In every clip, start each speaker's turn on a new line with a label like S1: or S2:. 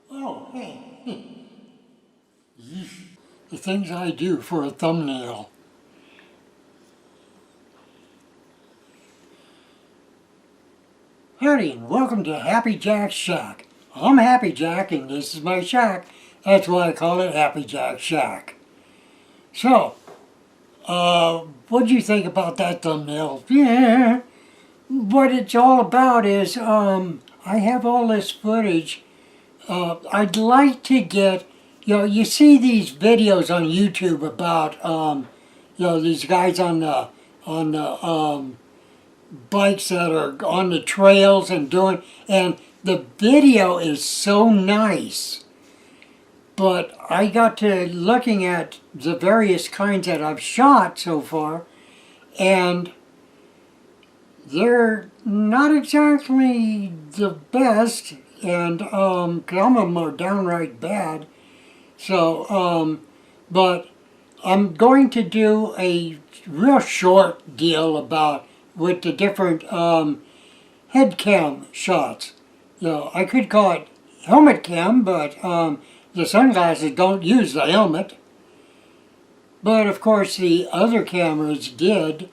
S1: Oh, hey. The things I do for a thumbnail. Howdy, and welcome to Hapy Jac's Shack. I'm Hapy Jac, and this is my shack. That's why I call it Hapy Jac Shack. So, what'd you think about that thumbnail? Yeah, what it's all about is, I have all this footage. I'd like to get, you see these videos on YouTube about, these guys on the bikes that are on the trails and doing, and the video is so nice. But I got to looking at the various kinds that I've shot so far, and they're not exactly the best, and some of them are downright bad. So, but I'm going to do a real short deal about with the different head cam shots. I could call it helmet cam, but the sunglasses don't use the helmet. But of course the other cameras did.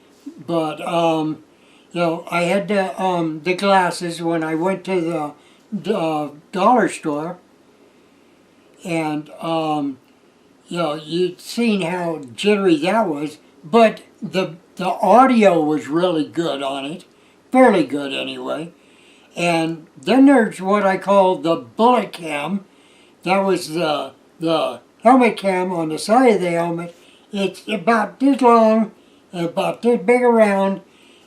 S1: But I had the glasses when I went to the dollar store, and you'd seen how jittery that was. But the audio was really good on it, fairly good anyway. And then there's what I call the bullet cam. That was the helmet cam on the side of the helmet. It's about this long and about this big around,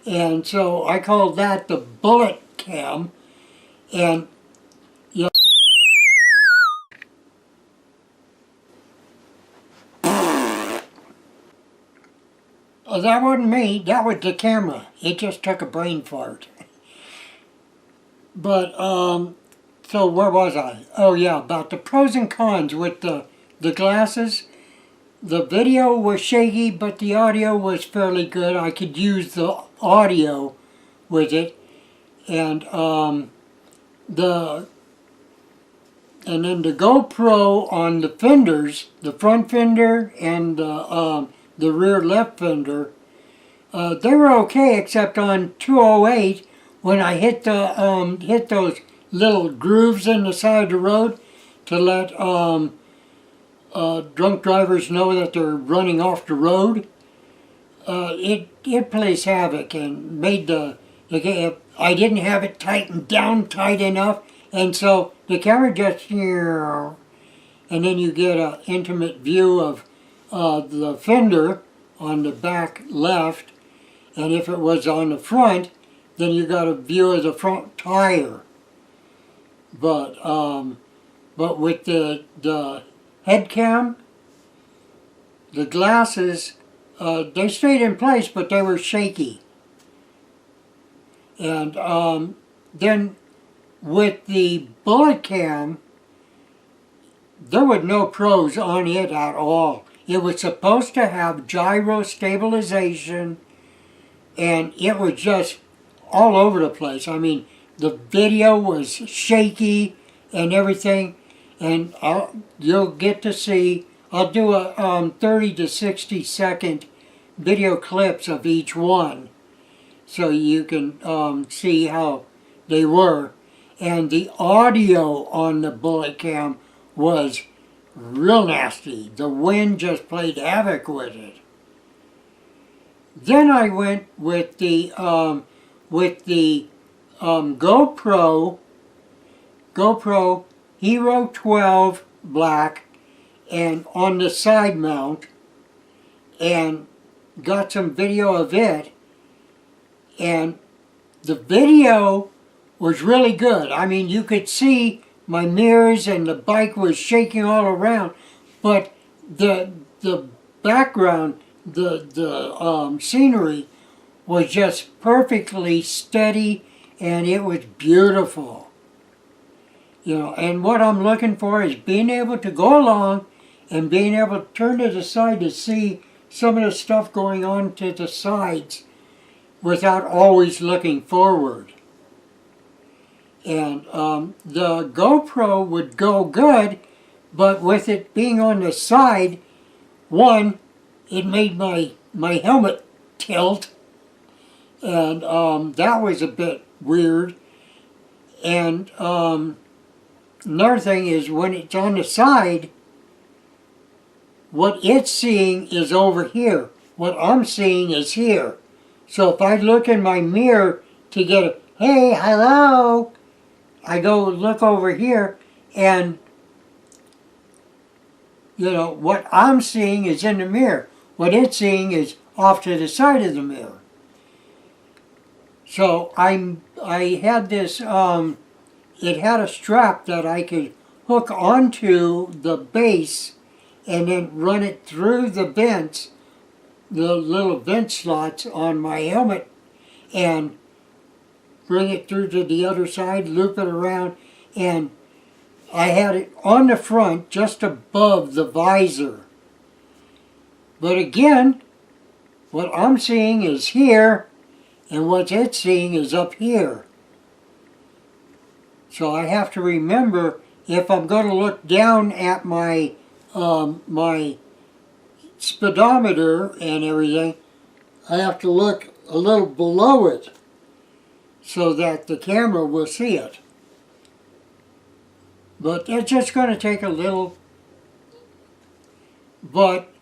S1: and so I call that the bullet cam. And oh, that wasn't me, that was the camera. It just took a brain fart. But, so where was I? Oh yeah, about the pros and cons with the glasses. The video was shaky, but the audio was fairly good. I could use the audio with it. And, then the GoPro on the fenders, the front fender and the rear left fender, they were okay, except on 208 when I hit those little grooves in the side of the road to let drunk drivers know that they're running off the road. It plays havoc and made I didn't have it tightened down tight enough, and so the camera just, and then you get an intimate view of the fender on the back left, and if it was on the front, then you got a view of the front tire. But with the head cam, the glasses, they stayed in place, but they were shaky. And then with the bullet cam, there were no pros on it at all. It was supposed to have gyro stabilization, and it was just all over the place. I mean, the video was shaky and everything, and you'll get to see, I'll do a 30 to 60 second video clips of each one, so you can see how they were. And the audio on the bullet cam was real nasty. The wind just played havoc with it. Then I went with the GoPro Hero 12 Black, and on the side mount, and got some video of it, and the video was really good. I mean, you could see my mirrors and the bike was shaking all around, but the background, the scenery was just perfectly steady, and it was beautiful. You know, and what I'm looking for is being able to go along and being able to turn to the side to see some of the stuff going on to the sides without always looking forward. And the GoPro would go good, but with it being on the side, one, it made my helmet tilt, and that was a bit weird. And another thing is when it's on the side, what it's seeing is over here. What I'm seeing is here. So if I look in my mirror to get a, hey, hello, I go look over here, and you know, what I'm seeing is in the mirror. What it's seeing is off to the side of the mirror. So I had this, it had a strap that I could hook onto the base and then run it through the vents, the little vent slots on my helmet, and bring it through to the other side, loop it around, and I had it on the front just above the visor. But again, what I'm seeing is here, and what it's seeing is up here. So I have to remember, if I'm going to look down at my my speedometer and everything, I have to look a little below it so that the camera will see it. But it's just going to take a little. But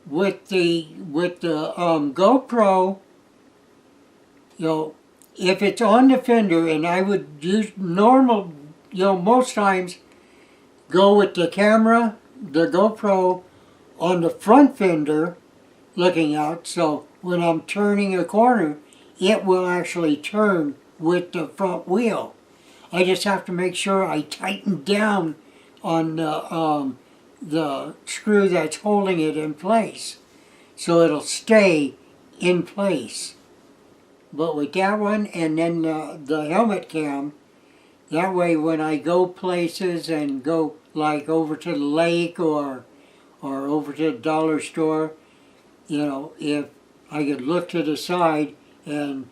S1: with the GoPro, you know, if it's on the fender, and I would use normal, you know, most times go with the camera, the GoPro, on the front fender looking out, so when I'm turning a corner, it will actually turn with the front wheel. I just have to make sure I tighten down on the screw that's holding it in place, so it'll stay in place. But with that one, and then the helmet cam, that way when I go places and go like over to the lake or over to the dollar store, you know, if I could look to the side, and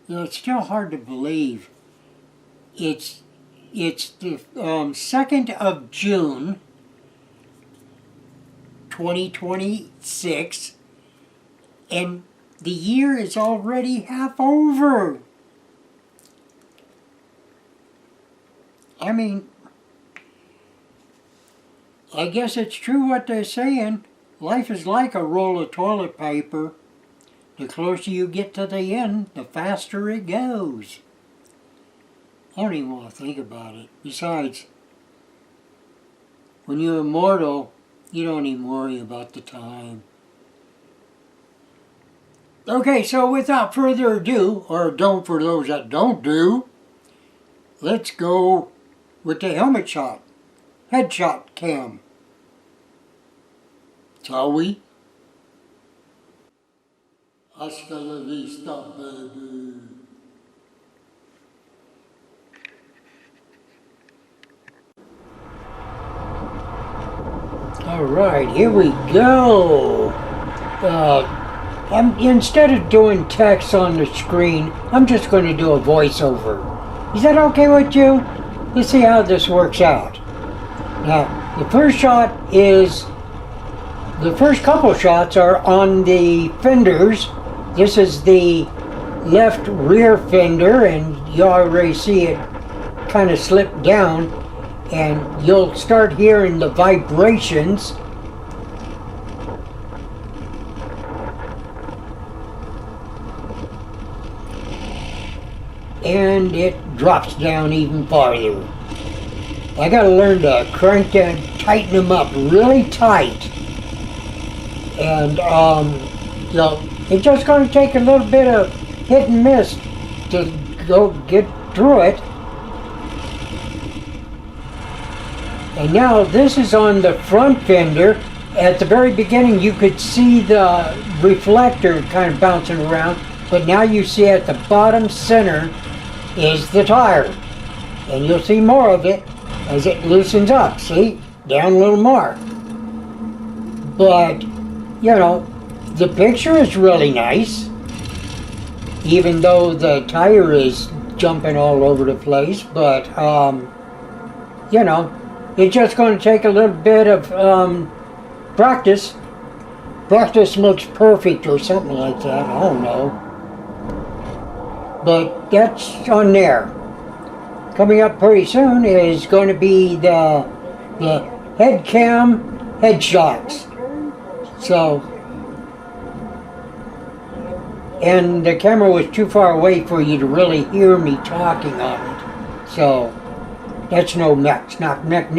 S1: you know, it's still hard to believe. It's the 2nd of June, 2026, and the year is already half over. I mean, I guess it's true what they're saying. Life is like a roll of toilet paper. The closer you get to the end, the faster it goes. I don't even want to think about it. Besides, when you're immortal, you don't even worry about the time. Okay, so without further ado, or don't for those that don't do, let's go with the helmet shot, headshot cam. Shall we? Hasta la vista, baby. All right, here we go. Instead of doing text on the screen, I'm just going to do a voiceover. Is that okay with you? Let's see how this works out. Now, the first shot is, the first couple shots are on the fenders. This is the left rear fender, and you already see it kind of slip down, and you'll start hearing the vibrations. and it drops down even farther. I gotta learn to crank and tighten them up really tight. And so it's just gonna take a little bit of hit and miss to go get through it. And now this is on the front fender. At the very beginning you could see the reflector kind of bouncing around, but now you see at the bottom center is the tire. And you'll see more of it as it loosens up. See? Down a little more. But, you know, the picture is really nice. Even though the tire is jumping all over the place, but, you know, it's just going to take a little bit of practice. Practice makes perfect or something like that. I don't know. But that's on there. Coming up pretty soon is going to be the head cam head shots. So, and the camera was too far away for you to really hear me talking on it. So, that's no mix. Not neck.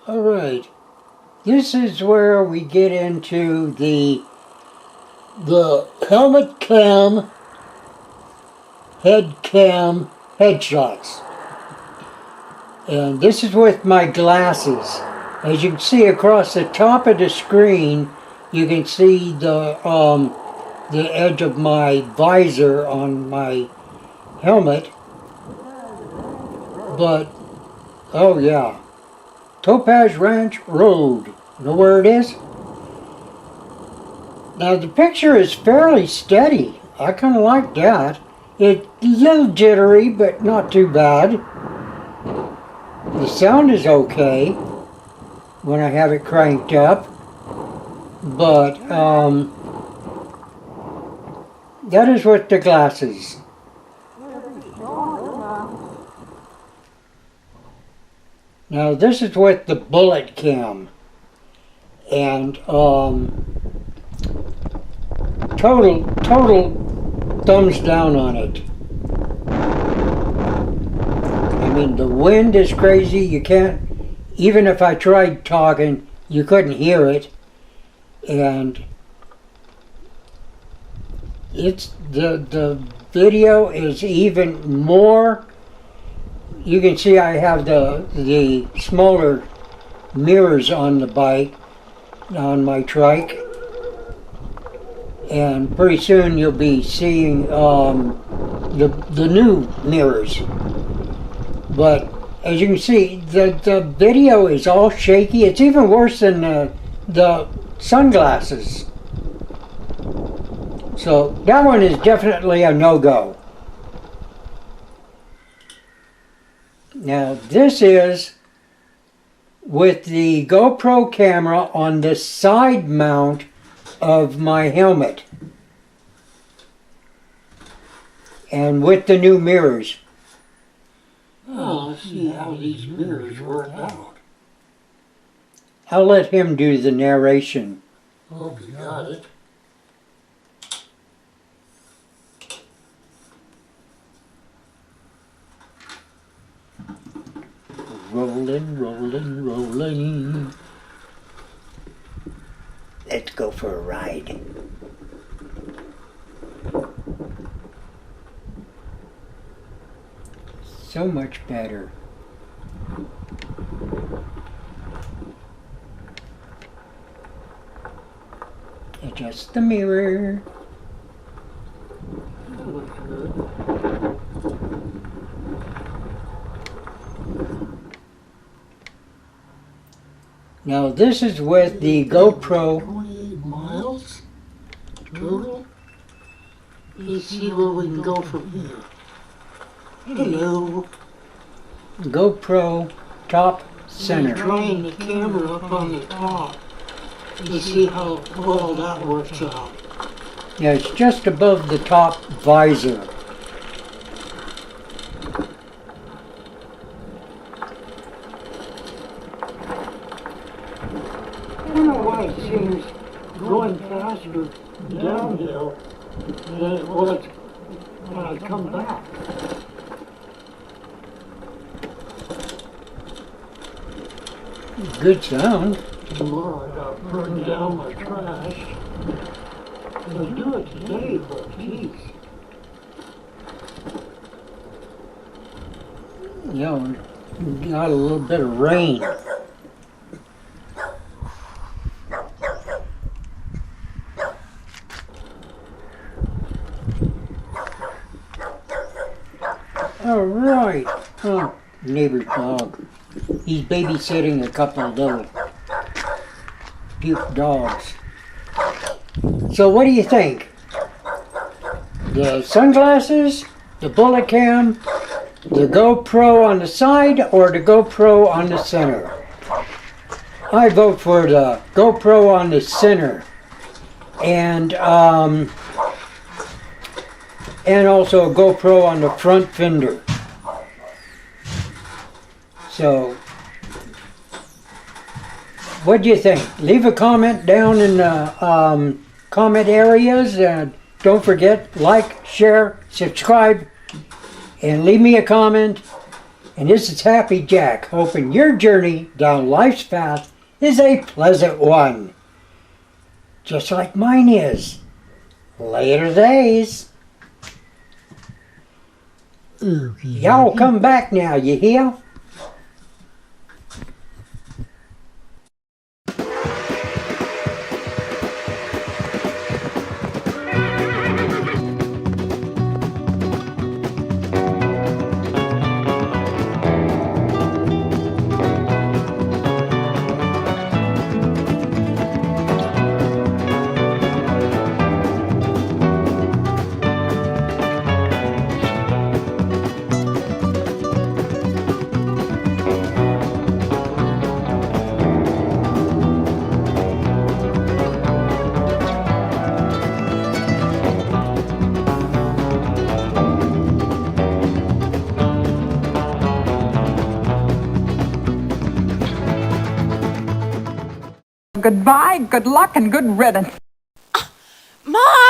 S1: Alright. This is where we get into the helmet cam, head shots. And this is with my glasses. As you can see across the top of the screen, you can see the edge of my visor on my helmet. But, oh yeah, Topaz Ranch Road. Know where it is? Now the picture is fairly steady. I kind of like that. It's a little jittery, but not too bad. The sound is okay when I have it cranked up. But, that is with the glasses. Now this is with the bullet cam. And, total thumbs down on it. I mean, the wind is crazy. You can't, even if I tried talking, you couldn't hear it. And it's the video is even more. You can see I have the smaller mirrors on the bike, on my trike. And pretty soon you'll be seeing the new mirrors. But as you can see, the video is all shaky. It's even worse than the sunglasses. So that one is definitely a no-go. Now this is with the GoPro camera on the side mount of my helmet. And with the new mirrors.
S2: Well, let's see how these mirrors work out.
S1: I'll let him do the narration.
S2: Hope you got it.
S1: Rolling, rolling, rolling. Let's go for a ride. So much better. Adjust the mirror.
S2: That looks good.
S1: Now this is with the GoPro.
S2: 28 miles total. Let's see where we can go from here. Hello.
S1: GoPro top
S2: I'm
S1: center.
S2: trying the camera up on the top to see how well that works out.
S1: Yeah, it's just above the top visor.
S2: I don't know why it seems going faster downhill than it was when I come back.
S1: Good sound.
S2: Tomorrow I gotta burn down my trash. I'll do it today, but geez.
S1: Yeah, we got a little bit of rain. All right. Oh, neighbor's dog. He's babysitting a couple of little cute dogs. So what do you think? The sunglasses, the bullet cam, the GoPro on the side, or the GoPro on the center? I vote for the GoPro on the center. And also a GoPro on the front fender. So, what do you think? Leave a comment down in the comment areas, and don't forget, like, share, subscribe, and leave me a comment. And this is Hapy Jac, hoping your journey down life's path is a pleasant one, just like mine is. Later days. Y'all come back now, you hear?
S3: Goodbye, good luck, and good riddance.
S4: Mom!